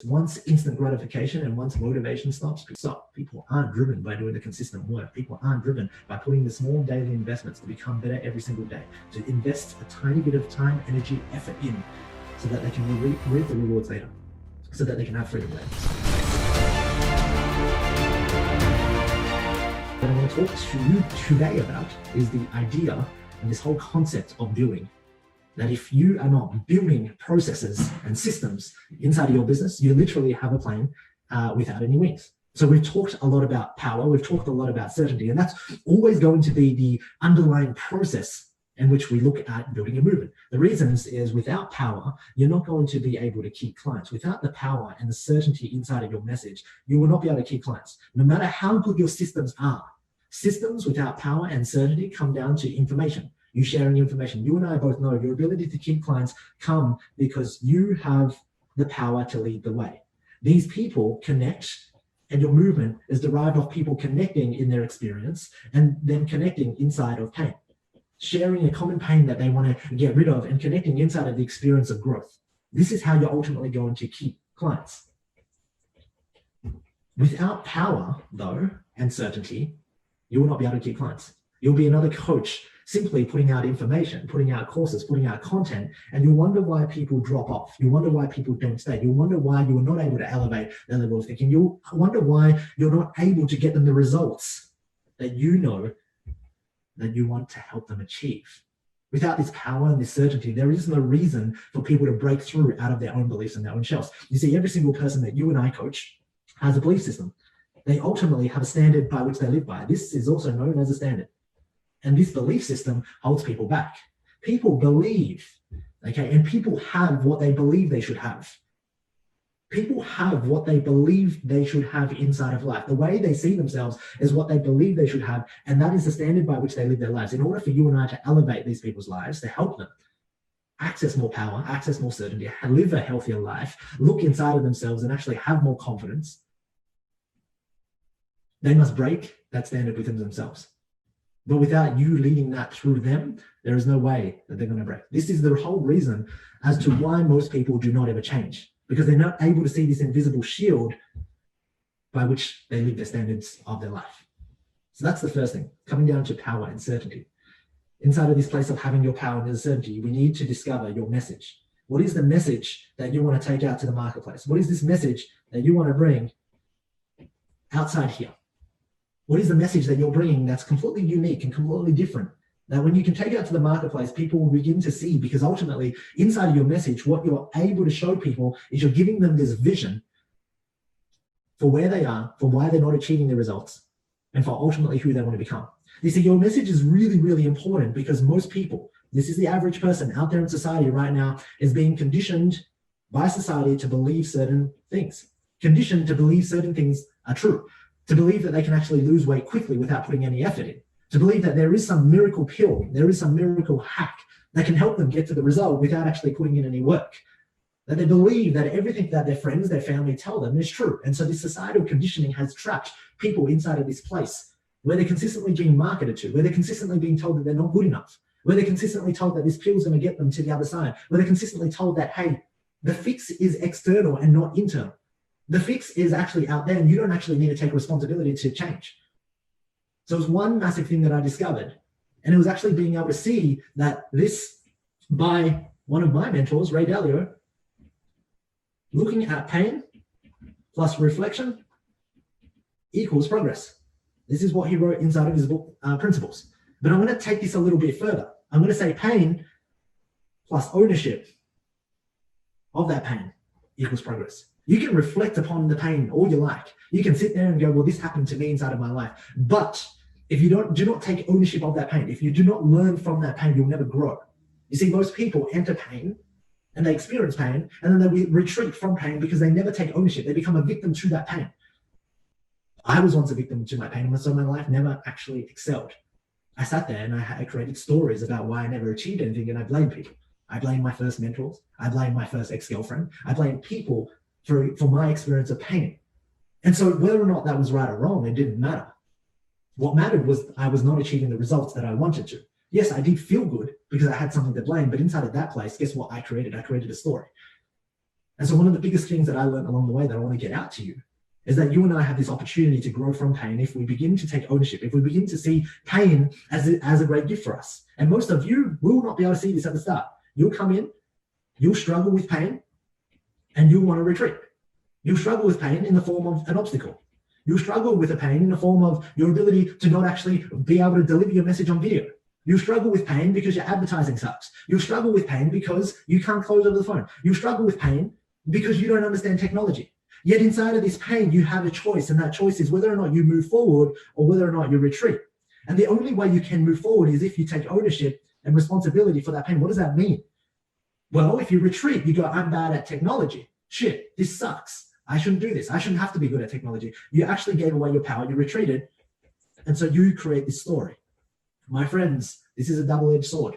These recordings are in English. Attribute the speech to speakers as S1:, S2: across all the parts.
S1: Once instant gratification and once motivation stops, people aren't driven by doing the consistent work. People aren't driven by putting the small daily investments to become better every single day, to invest a tiny bit of time, energy, effort in so that they can reap the rewards later, so that they can have freedom later. What I want to talk to you today about is the idea and this whole concept of building. That if you are not building processes and systems inside of your business, you literally have a plane without any wings. So we've talked a lot about power, we've talked a lot about certainty, and that's always going to be the underlying process in which we look at building a movement. The reasons is without power, you're not going to be able to keep clients. Without the power and the certainty inside of your message, you will not be able to keep clients. No matter how good your systems are, systems without power and certainty come down to information. You sharing information. You and I both know your ability to keep clients come because you have the power to lead the way. These people connect, and your movement is derived off people connecting in their experience and then connecting inside of pain, sharing a common pain that they want to get rid of and connecting inside of the experience of growth. This is how you're ultimately going to keep clients. Without power, though, and certainty, you will not be able to keep clients. You'll be another coach simply putting out information, putting out courses, putting out content, and you'll wonder why people drop off. You'll wonder why people don't stay. You'll wonder why you are not able to elevate their level of thinking. You'll wonder why you're not able to get them the results that you know that you want to help them achieve. Without this power and this certainty, there is no reason for people to break through out of their own beliefs and their own shells. You see, every single person that you and I coach has a belief system. They ultimately have a standard by which they live by. This is also known as a standard. And this belief system holds people back. People believe, okay, and people have what they believe they should have. People have what they believe they should have inside of life. The way they see themselves is what they believe they should have, and that is the standard by which they live their lives. In order for you and I to elevate these people's lives, to help them access more power, access more certainty, live a healthier life, look inside of themselves and actually have more confidence, they must break that standard within themselves. But without you leading that through them, there is no way that they're going to break. This is the whole reason as to why most people do not ever change, because they're not able to see this invisible shield by which they live their standards of their life. So that's the first thing, coming down to power and certainty. Inside of this place of having your power and certainty, we need to discover your message. What is the message that you want to take out to the marketplace? What is this message that you want to bring outside here? What is the message that you're bringing that's completely unique and completely different? That when you can take it out to the marketplace, people will begin to see, because ultimately inside of your message, what you're able to show people is you're giving them this vision for where they are, for why they're not achieving the results, and for ultimately who they want to become. You see, your message is really, really important because most people, this is the average person out there in society right now, is being conditioned by society to believe certain things, conditioned to believe certain things are true, to believe that they can actually lose weight quickly without putting any effort in, to believe that there is some miracle pill, there is some miracle hack that can help them get to the result without actually putting in any work. That they believe that everything that their friends, their family tell them is true. And so this societal conditioning has trapped people inside of this place where they're consistently being marketed to, where they're consistently being told that they're not good enough, where they're consistently told that this pill is going to get them to the other side, where they're consistently told that, hey, the fix is external and not internal. The fix is actually out there and you don't actually need to take responsibility to change. So it was one massive thing that I discovered. And it was actually being able to see that this, by one of my mentors, Ray Dalio, looking at pain plus reflection equals progress. This is what he wrote inside of his book, Principles. But I'm going to take this a little bit further. I'm going to say pain plus ownership of that pain equals progress. You can reflect upon the pain all you like. You can sit there and go, well, this happened to me inside of my life. But if you do not take ownership of that pain, if you do not learn from that pain, you'll never grow. You see, most people enter pain and they experience pain and then they retreat from pain because they never take ownership. They become a victim to that pain. I was once a victim to my pain, and so my life never actually excelled. I sat there and I created stories about why I never achieved anything, and I blamed people. I blamed my first mentors. I blamed my first ex-girlfriend. I blamed people for my experience of pain. And so whether or not that was right or wrong, it didn't matter. What mattered was I was not achieving the results that I wanted to. Yes, I did feel good because I had something to blame, but inside of that place, guess what I created? I created a story. And so one of the biggest things that I learned along the way that I want to get out to you is that you and I have this opportunity to grow from pain if we begin to take ownership, if we begin to see pain as a great gift for us. And most of you will not be able to see this at the start. You'll come in, you'll struggle with pain, and you'll want to retreat. You'll struggle with pain in the form of an obstacle. You'll struggle with a pain in the form of your ability to not actually be able to deliver your message on video. You'll struggle with pain because your advertising sucks. You'll struggle with pain because you can't close over the phone. You'll struggle with pain because you don't understand technology. Yet inside of this pain, you have a choice, and that choice is whether or not you move forward or whether or not you retreat. And the only way you can move forward is if you take ownership and responsibility for that pain. What does that mean? Well, if you retreat, you go, I'm bad at technology. Shit, this sucks. I shouldn't do this. I shouldn't have to be good at technology. You actually gave away your power. You retreated. And so you create this story. My friends, this is a double-edged sword.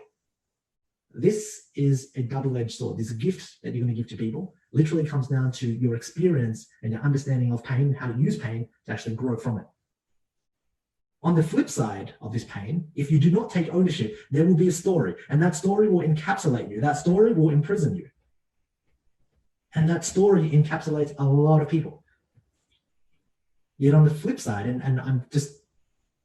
S1: This is a double-edged sword. This gift that you're going to give to people literally comes down to your experience and your understanding of pain, how to use pain to actually grow from it. On the flip side of this pain, if you do not take ownership, there will be a story, and that story will encapsulate you. That story will imprison you. And that story encapsulates a lot of people. Yet on the flip side, and I'm just,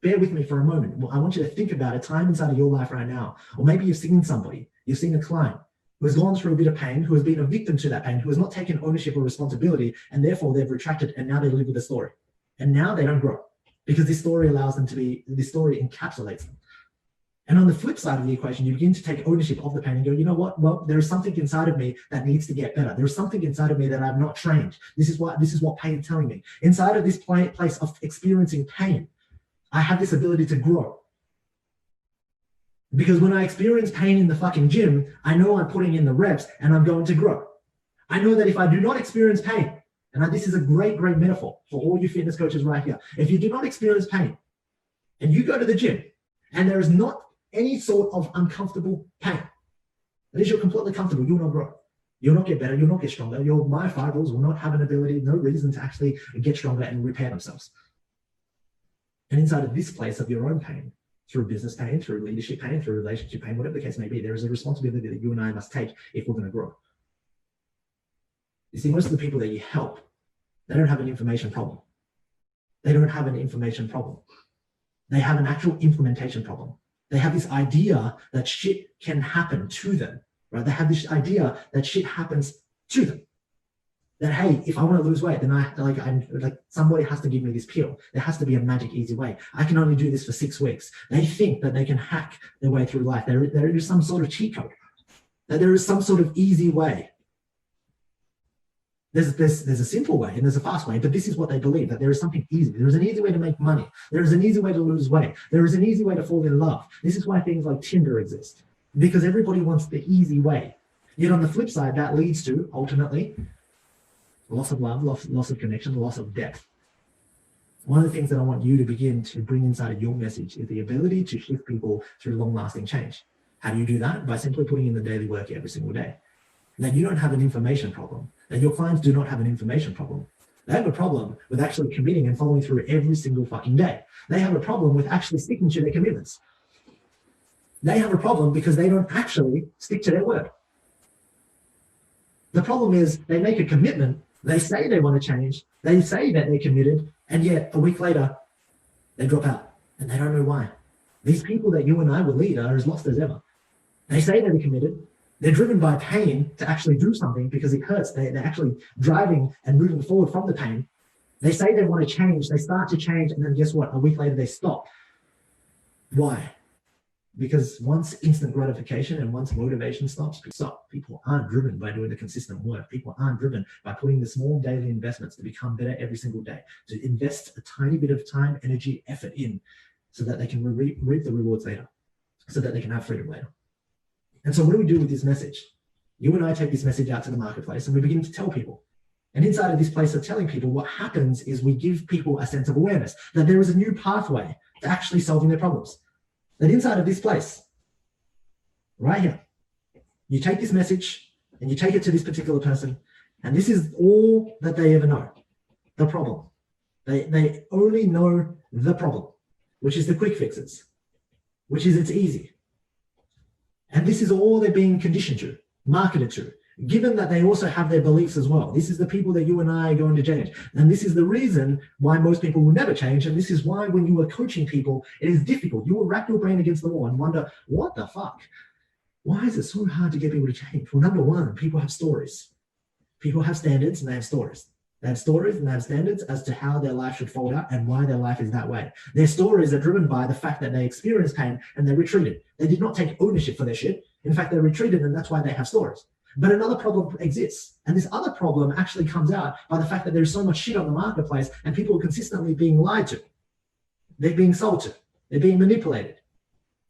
S1: bear with me for a moment. I want you to think about a time inside of your life right now, or maybe you've seen somebody, you've seen a client who has gone through a bit of pain, who has been a victim to that pain, who has not taken ownership or responsibility, and therefore they've retracted, and now they live with a story. And now they don't grow because this story allows them to be, this story encapsulates them. And on the flip side of the equation, you begin to take ownership of the pain and go, you know what? Well, there is something inside of me that needs to get better. There is something inside of me that I've not trained. This is what pain is telling me. Inside of this place of experiencing pain, I have this ability to grow. Because when I experience pain in the fucking gym, I know I'm putting in the reps and I'm going to grow. I know that if I do not experience pain, and this is a great, great metaphor for all you fitness coaches right here. If you do not experience pain and you go to the gym and there is not any sort of uncomfortable pain, that is, you're completely comfortable, you'll not grow. You'll not get better, you'll not get stronger. Your myofibrils will not have an ability, no reason to actually get stronger and repair themselves. And inside of this place of your own pain, through business pain, through leadership pain, through relationship pain, whatever the case may be, there is a responsibility that you and I must take if we're going to grow. You see, most of the people that you help, they don't have an information problem. They don't have an information problem. They have an actual implementation problem. They have this idea that shit can happen to them, right? They have this idea that shit happens to them. That, hey, if I want to lose weight, then I'm somebody has to give me this pill. There has to be a magic easy way. I can only do this for 6 weeks. They think that they can hack their way through life. There is some sort of cheat code. That there is some sort of easy way. There's a simple way and there's a fast way, but this is what they believe, that there is something easy. There is an easy way to make money. There is an easy way to lose weight. There is an easy way to fall in love. This is why things like Tinder exist, because everybody wants the easy way. Yet on the flip side, that leads to, ultimately, loss of love, loss of connection, loss of depth. One of the things that I want you to begin to bring inside of your message is the ability to shift people through long-lasting change. How do you do that? By simply putting in the daily work every single day. That you don't have an information problem, that your clients do not have an information problem. They have a problem with actually committing and following through every single fucking day. They have a problem with actually sticking to their commitments. They have a problem because they don't actually stick to their word. The problem is they make a commitment, they say they want to change, they say that they're committed, and yet a week later, they drop out and they don't know why. These people that you and I will lead are as lost as ever. They say they're committed. They're driven by pain to actually do something because it hurts. They're actually driving and moving forward from the pain. They say they want to change. They start to change. And then guess what? A week later, they stop. Why? Because once instant gratification and once motivation stops, people aren't driven by doing the consistent work. People aren't driven by putting the small daily investments to become better every single day, to invest a tiny bit of time, energy, effort in so that they can reap the rewards later, so that they can have freedom later. And so what do we do with this message? You and I take this message out to the marketplace and we begin to tell people. And inside of this place of telling people, what happens is we give people a sense of awareness that there is a new pathway to actually solving their problems. That inside of this place, right here, you take this message and you take it to this particular person, and this is all that they ever know, the problem. They only know the problem, which is the quick fixes, which is it's easy. And this is all they're being conditioned to, marketed to. given that they also have their beliefs as well. This is the people that you and I are going to change. And this is the reason why most people will never change. And this is why when you are coaching people, it is difficult. You will rack your brain against the wall and wonder, what the fuck? Why is it so hard to get people to change? Well, number one, people have stories. People have standards and they have stories. They have stories and they have standards as to how their life should fold out and why their life is that way. Their stories are driven by the fact that they experienced pain and they retreated. They did not take ownership for their shit. In fact, they retreated, and that's why they have stories. But another problem exists. And this other problem actually comes out by the fact that there's so much shit on the marketplace and people are consistently being lied to. They're being sold to. They're being manipulated.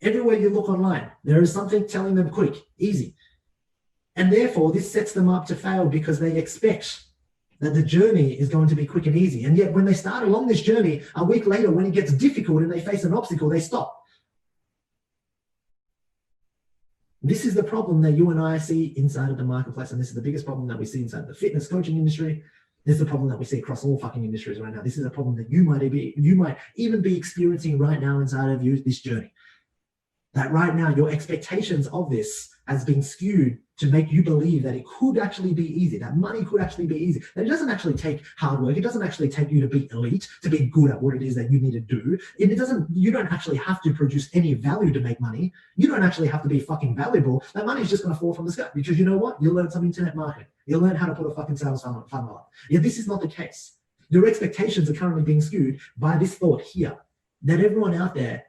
S1: Everywhere you look online, there is something telling them quick, easy. And therefore, this sets them up to fail because they expect that the journey is going to be quick and easy. And yet when they start along this journey, a week later, when it gets difficult and they face an obstacle, they stop. This is the problem that you and I see inside of the marketplace. And this is the biggest problem that we see inside the fitness coaching industry. This is the problem that we see across all fucking industries right now. This is a problem that you might even be experiencing right now inside of you, this journey. That right now, your expectations of this has been skewed to make you believe that it could actually be easy, that money could actually be easy, that it doesn't actually take hard work. It doesn't actually take you to be elite, to be good at what it is that you need to do. You don't actually have to produce any value to make money. You don't actually have to be fucking valuable. That money is just going to fall from the sky because you know what? You'll learn some internet marketing. You'll learn how to put a fucking sales funnel up. Yet this is not the case. Your expectations are currently being skewed by this thought here, that everyone out there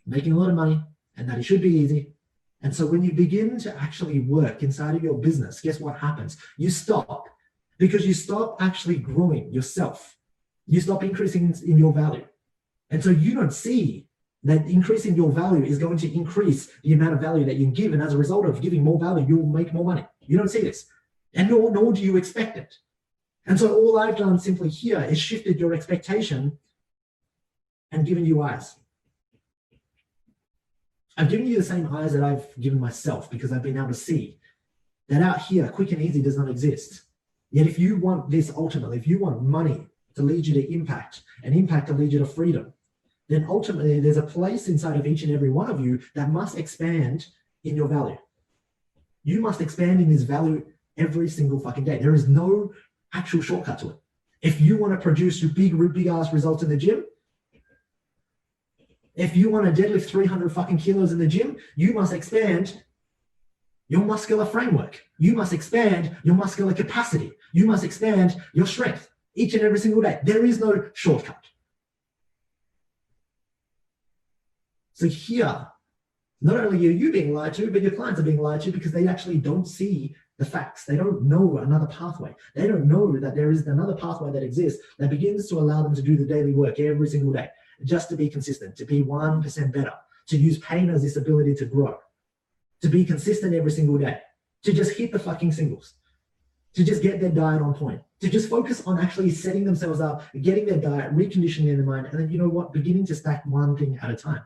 S1: making a lot of money and that it should be easy. And so when you begin to actually work inside of your business, guess what happens? You stop, because you stop actually growing yourself. You stop increasing in your value. And so you don't see that increasing your value is going to increase the amount of value that you give. And as a result of giving more value, you'll make more money. You don't see this. And nor do you expect it. And so all I've done simply here is shifted your expectation and given you eyes. I've given you the same eyes that I've given myself because I've been able to see that out here, quick and easy does not exist. Yet if you want this ultimately, if you want money to lead you to impact and impact to lead you to freedom, then ultimately there's a place inside of each and every one of you that must expand in your value. You must expand in this value every single fucking day. There is no actual shortcut to it. If you want to produce your big ass results in the gym, if you want to deadlift 300 fucking kilos in the gym, you must expand your muscular framework. You must expand your muscular capacity. You must expand your strength each and every single day. There is no shortcut. So here, not only are you being lied to, but your clients are being lied to because they actually don't see the facts. They don't know another pathway. They don't know that there is another pathway that exists that begins to allow them to do the daily work every single day, just to be consistent, to be 1% better, to use pain as this ability to grow, to be consistent every single day, to just hit the fucking singles, to just get their diet on point, to just focus on actually setting themselves up, getting their diet, reconditioning their mind, and then, you know what, beginning to stack one thing at a time.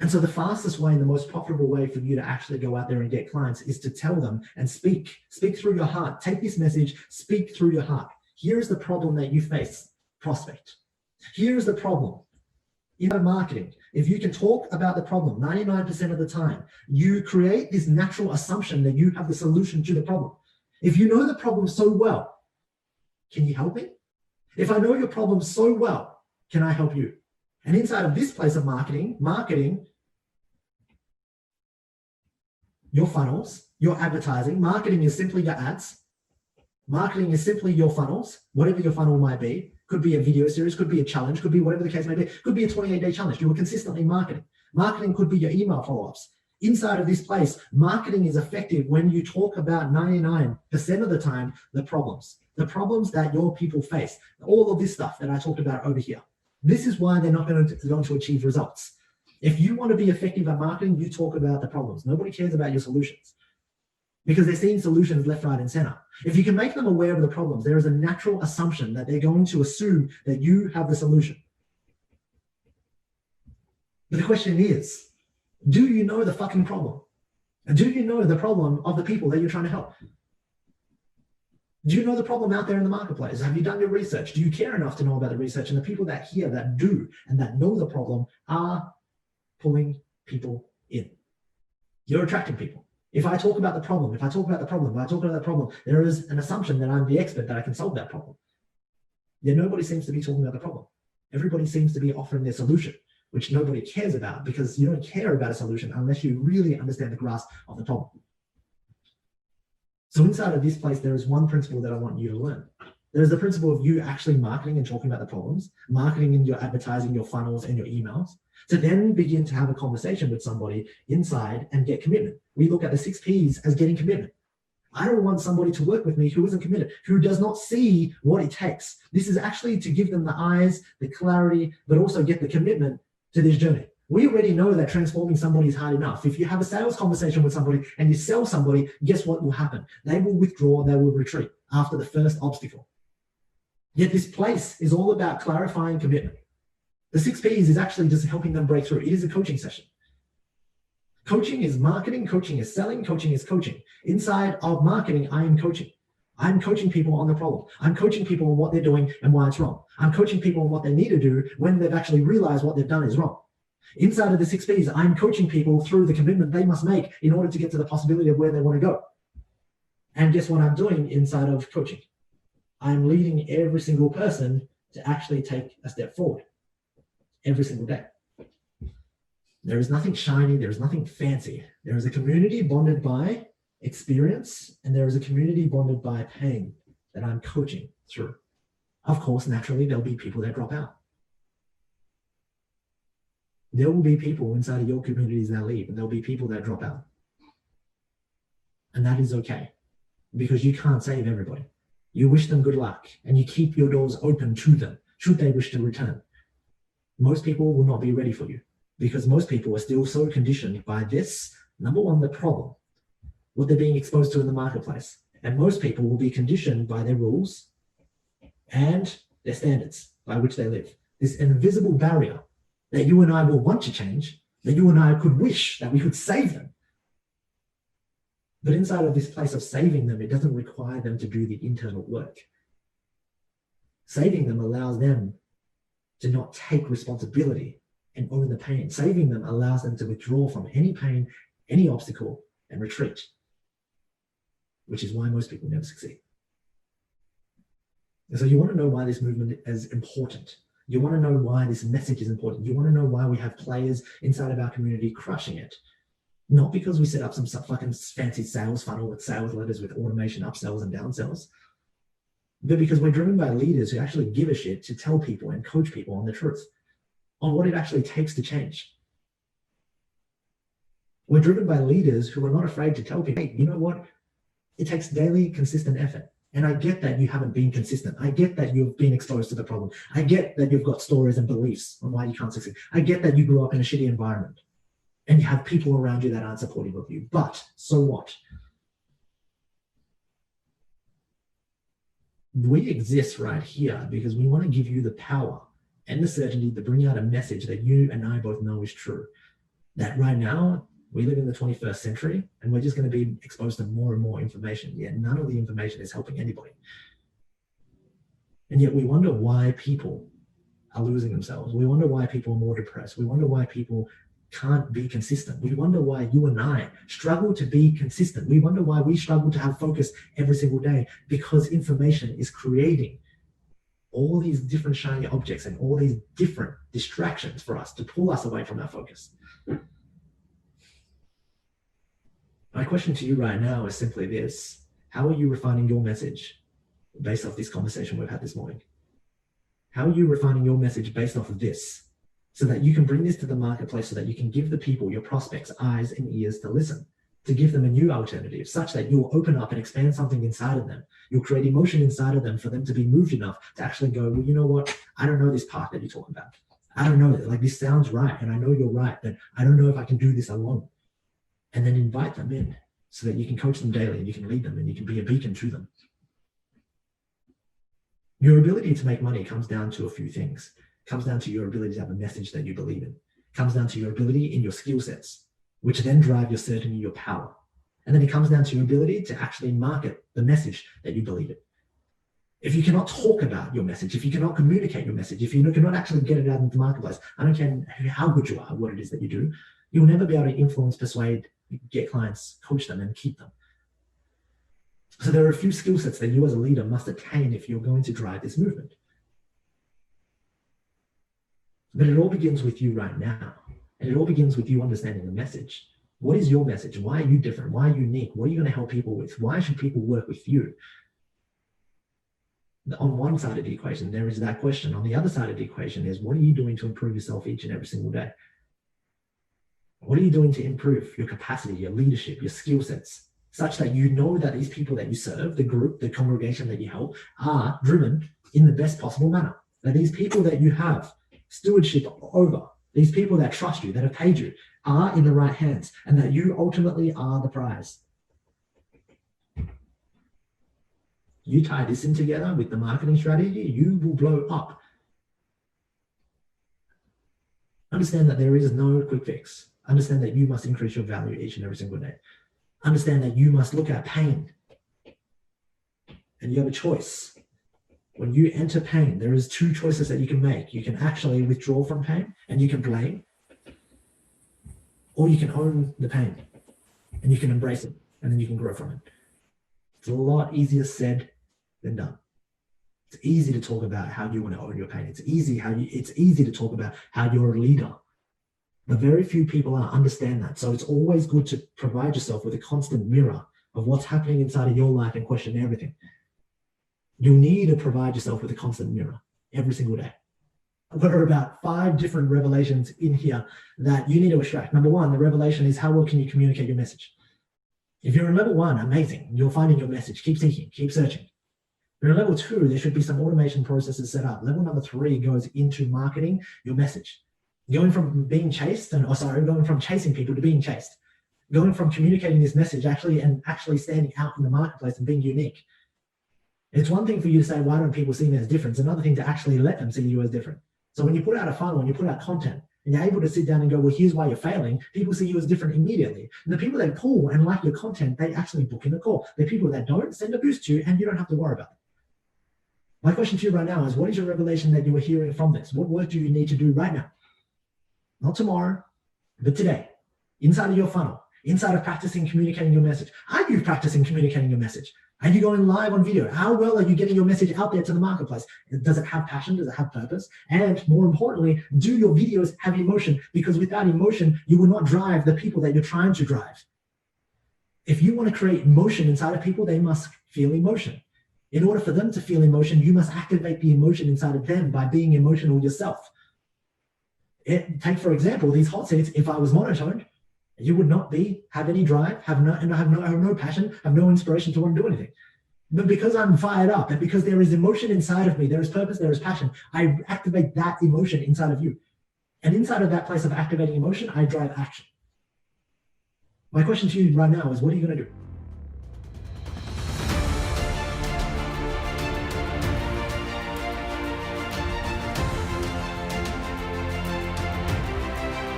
S1: And so the fastest way and the most profitable way for you to actually go out there and get clients is to tell them and speak through your heart. Take this message, speak through your heart. Here's the problem that you face, prospect. Here's the problem. In marketing, if you can talk about the problem 99% of the time, you create this natural assumption that you have the solution to the problem. If you know the problem so well, can you help me? If I know your problem so well, can I help you? And inside of this place of marketing, your funnels, your advertising, marketing is simply your ads. Marketing is simply your funnels, whatever your funnel might be. Could be a video series, could be a challenge, could be whatever the case may be. Could be a 28-day challenge. You are consistently marketing. Marketing could be your email follow-ups. Inside of this place, marketing is effective when you talk about 99% of the time, the problems that your people face. All of this stuff that I talked about over here. This is why they're not going to achieve results. If you want to be effective at marketing, you talk about the problems. Nobody cares about your solutions because they're seeing solutions left, right, and center. If you can make them aware of the problems, there is a natural assumption that they're going to assume that you have the solution. But the question is, do you know the fucking problem? And do you know the problem of the people that you're trying to help? Do you know the problem out there in the marketplace? Have you done your research? Do you care enough to know about the research? And the people that hear, that do, and that know the problem are pulling people in. You're attracting people. If I talk about the problem, there is an assumption that I'm the expert, that I can solve that problem. Yet nobody seems to be talking about the problem. Everybody seems to be offering their solution, which nobody cares about, because you don't care about a solution unless you really understand the grasp of the problem. So inside of this place, there is one principle that I want you to learn. There is the principle of you actually marketing and talking about the problems, marketing in your advertising, your funnels, and your emails, to then begin to have a conversation with somebody inside and get commitment. We look at the 6 Ps as getting commitment. I don't want somebody to work with me who isn't committed, who does not see what it takes. This is actually to give them the eyes, the clarity, but also get the commitment to this journey. We already know that transforming somebody is hard enough. If you have a sales conversation with somebody and you sell somebody, guess what will happen? They will withdraw, they will retreat after the first obstacle. Yet this place is all about clarifying commitment. The 6 Ps is actually just helping them break through. It is a coaching session. Coaching is marketing, coaching is selling, coaching is coaching. Inside of marketing, I am coaching. I'm coaching people on the problem. I'm coaching people on what they're doing and why it's wrong. I'm coaching people on what they need to do when they've actually realized what they've done is wrong. Inside of the 6 Ps, I'm coaching people through the commitment they must make in order to get to the possibility of where they want to go. And guess what I'm doing inside of coaching? I'm leading every single person to actually take a step forward every single day. There is nothing shiny, there is nothing fancy. There is a community bonded by experience, and there is a community bonded by pain that I'm coaching through. Of course, naturally, there'll be people that drop out. There will be people inside of your communities that leave, and there'll be people that drop out. And that is okay, because you can't save everybody. You wish them good luck, and you keep your doors open to them, should they wish to return. Most people will not be ready for you, because most people are still so conditioned by this, number one, the problem, what they're being exposed to in the marketplace. And most people will be conditioned by their rules and their standards by which they live. This invisible barrier that you and I will want to change, that you and I could wish that we could save them. But inside of this place of saving them, it doesn't require them to do the internal work. Saving them allows them to not take responsibility and own the pain. Saving them allows them to withdraw from any pain, any obstacle, and retreat, which is why most people never succeed. And so you want to know why this movement is important. You want to know why this message is important. You want to know why we have players inside of our community crushing it. Not because we set up some fucking fancy sales funnel with sales letters with automation upsells and downsells, but because we're driven by leaders who actually give a shit to tell people and coach people on the truth, on what it actually takes to change. We're driven by leaders who are not afraid to tell people, hey, you know what? It takes daily, consistent effort. And I get that you haven't been consistent. I get that you've been exposed to the problem. I get that you've got stories and beliefs on why you can't succeed. I get that you grew up in a shitty environment and you have people around you that aren't supportive of you. But so what? We exist right here because we want to give you the power and the certainty to bring out a message that you and I both know is true. That right now, we live in the 21st century and we're just going to be exposed to more and more information. Yet none of the information is helping anybody. And yet we wonder why people are losing themselves. We wonder why people are more depressed. We wonder why people can't be consistent. We wonder why you and I struggle to be consistent. We wonder why we struggle to have focus every single day, because information is creating all these different shiny objects and all these different distractions for us to pull us away from our focus. My question to you right now is simply this: how are you refining your message based off this conversation we've had this morning? How are you refining your message based off of this, so that you can bring this to the marketplace, so that you can give the people, your prospects, eyes and ears to listen, to give them a new alternative, such that you'll open up and expand something inside of them. You'll create emotion inside of them for them to be moved enough to actually go, well, you know what? I don't know this part that you're talking about. I don't know it. Like, this sounds right, and I know you're right, but I don't know if I can do this alone. And then invite them in so that you can coach them daily and you can lead them and you can be a beacon to them. Your ability to make money comes down to a few things. It comes down to your ability to have a message that you believe in. It comes down to your ability in your skill sets, which then drive your certainty, your power. And then it comes down to your ability to actually market the message that you believe in. If you cannot talk about your message, if you cannot communicate your message, if you cannot actually get it out into the marketplace, I don't care how good you are, what it is that you do, you'll never be able to influence, persuade, get clients, coach them, and keep them. So there are a few skill sets that you as a leader must attain if you're going to drive this movement. But it all begins with you right now. And it all begins with you understanding the message. What is your message? Why are you different? Why are you unique? What are you going to help people with? Why should people work with you? On one side of the equation, there is that question. On the other side of the equation is, what are you doing to improve yourself each and every single day? What are you doing to improve your capacity, your leadership, your skill sets, such that you know that these people that you serve, the group, the congregation that you help, are driven in the best possible manner? That these people that you have stewardship over, these people that trust you, that have paid you, are in the right hands, and that you ultimately are the prize. You tie this in together with the marketing strategy, you will blow up. Understand that there is no quick fix. Understand that you must increase your value each and every single day. Understand that you must look at pain. And you have a choice. When you enter pain, there is two choices that you can make. You can actually withdraw from pain and you can blame, or you can own the pain and you can embrace it and then you can grow from it. It's a lot easier said than done. It's easy to talk about how you want to own your pain. It's easy to talk about how you're a leader. But very few people understand that. So it's always good to provide yourself with a constant mirror of what's happening inside of your life and question everything. You need to provide yourself with a constant mirror every single day. There are about 5 different revelations in here that you need to extract. Number 1, the revelation is, how well can you communicate your message? If you're in level 1, amazing. You're finding your message. Keep seeking, keep searching. But in level 2, there should be some automation processes set up. Level number 3 goes into marketing your message. Going from being chased, going from chasing people to being chased. Going from communicating this message actually standing out in the marketplace and being unique. It's one thing for you to say, why don't people see me as different? It's another thing to actually let them see you as different. So when you put out a funnel and you put out content and you're able to sit down and go, well, here's why you're failing, people see you as different immediately. And the people that pull and like your content, they actually book in a call. The people that don't, send a boost to you and you don't have to worry about it. My question to you right now is, what is your revelation that you are hearing from this? What work do you need to do right now? Not tomorrow, but today. Inside of your funnel, inside of practicing communicating your message. Are you practicing communicating your message? Are you going live on video? How well are you getting your message out there to the marketplace? Does it have passion? Does it have purpose? And more importantly, do your videos have emotion? Because without emotion, you will not drive the people that you're trying to drive. If you want to create emotion inside of people, they must feel emotion. In order for them to feel emotion, you must activate the emotion inside of them by being emotional yourself. Take, for example, these hot seats. If I was monotoned, you would not have any drive, have no passion, have no inspiration to want to do anything. But because I'm fired up and because there is emotion inside of me, there is purpose, there is passion, I activate that emotion inside of you. And inside of that place of activating emotion, I drive action. My question to you right now is, what are you going to do?